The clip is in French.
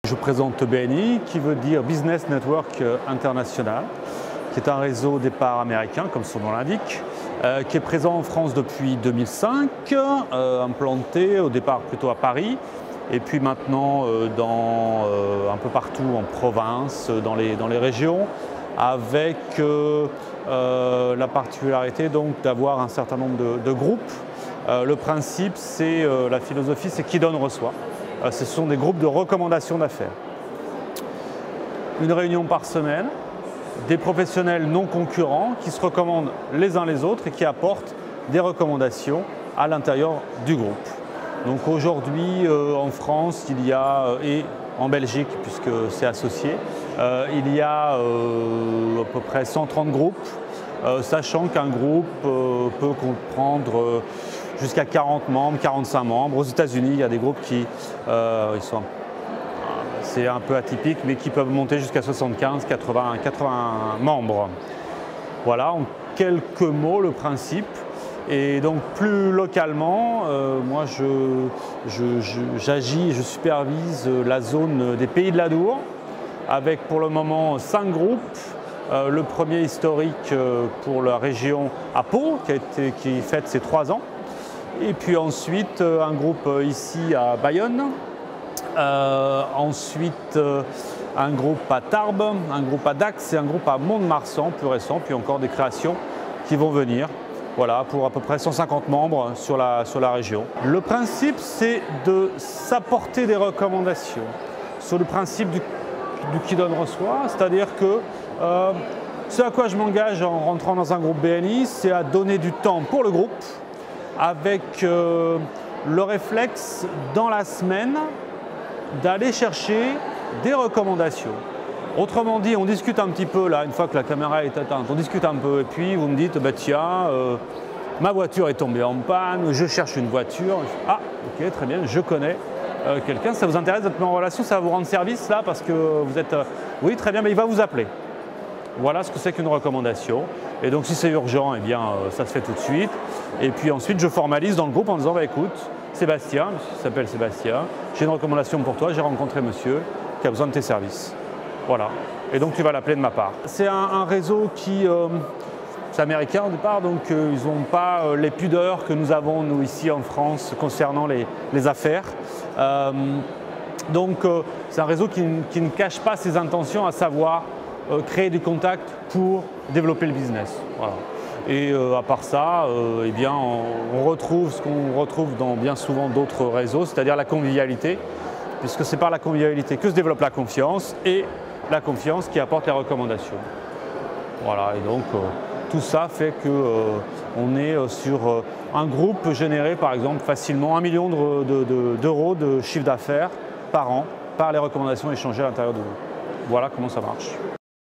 Je présente BNI, qui veut dire Business Network International, qui est un réseau au départ américain, comme son nom l'indique, qui est présent en France depuis 2005, implanté au départ plutôt à Paris, et puis maintenant un peu partout en province, dans les régions, avec la particularité donc d'avoir un certain nombre de groupes. Le principe, la philosophie, c'est qui donne reçoit. Ce sont des groupes de recommandations d'affaires. Une réunion par semaine, des professionnels non concurrents qui se recommandent les uns les autres et qui apportent des recommandations à l'intérieur du groupe. Donc aujourd'hui, en France, il y a, et en Belgique, puisque c'est associé, il y a à peu près 130 groupes, sachant qu'un groupe peut comprendre jusqu'à 40 membres, 45 membres. Aux États-Unis, il y a des groupes qui c'est un peu atypique, mais qui peuvent monter jusqu'à 75, 80 membres. Voilà, en quelques mots, le principe. Et donc plus localement, moi j'agis et je supervise la zone des Pays de l'Adour, avec pour le moment 5 groupes. Le premier historique pour la région à Pau, qui fête ses 3 ans. Et puis ensuite un groupe ici à Bayonne, ensuite un groupe à Tarbes, un groupe à Dax et un groupe à Mont-de-Marsan, plus récent, puis encore des créations qui vont venir. Voilà, pour à peu près 150 membres sur la région. Le principe, c'est de s'apporter des recommandations sur le principe du qui donne reçoit, c'est-à-dire que ce à quoi je m'engage en rentrant dans un groupe BNI, c'est à donner du temps pour le groupe, avec le réflexe dans la semaine d'aller chercher des recommandations. Autrement dit, on discute un petit peu là, une fois que la caméra est éteinte, on discute un peu et puis vous me dites, bah, tiens, ma voiture est tombée en panne, je cherche une voiture. Ah, ok, très bien, je connais quelqu'un, ça vous intéresse d'être mis en relation, ça va vous rendre service là parce que vous êtes… oui, très bien, mais il va vous appeler. Voilà ce que c'est qu'une recommandation. Et donc si c'est urgent, eh bien ça se fait tout de suite. Et puis ensuite, je formalise dans le groupe en disant, bah, écoute, Sébastien, il s'appelle Sébastien, j'ai une recommandation pour toi, j'ai rencontré monsieur qui a besoin de tes services. Voilà. Et donc tu vas l'appeler de ma part. C'est un réseau qui… c'est américain au départ, donc ils n'ont pas les pudeurs que nous avons, nous, ici en France, concernant les affaires. Donc c'est un réseau qui ne cache pas ses intentions, à savoir créer du contact pour développer le business. Voilà. Et à part ça, eh bien, on retrouve ce qu'on retrouve dans bien souvent d'autres réseaux, c'est-à-dire la convivialité, puisque c'est par la convivialité que se développe la confiance, et la confiance qui apporte les recommandations. Voilà, et donc tout ça fait qu'on est sur un groupe généré par exemple facilement 1 million d'euros de chiffre d'affaires par an par les recommandations échangées à l'intérieur de nous. Voilà comment ça marche.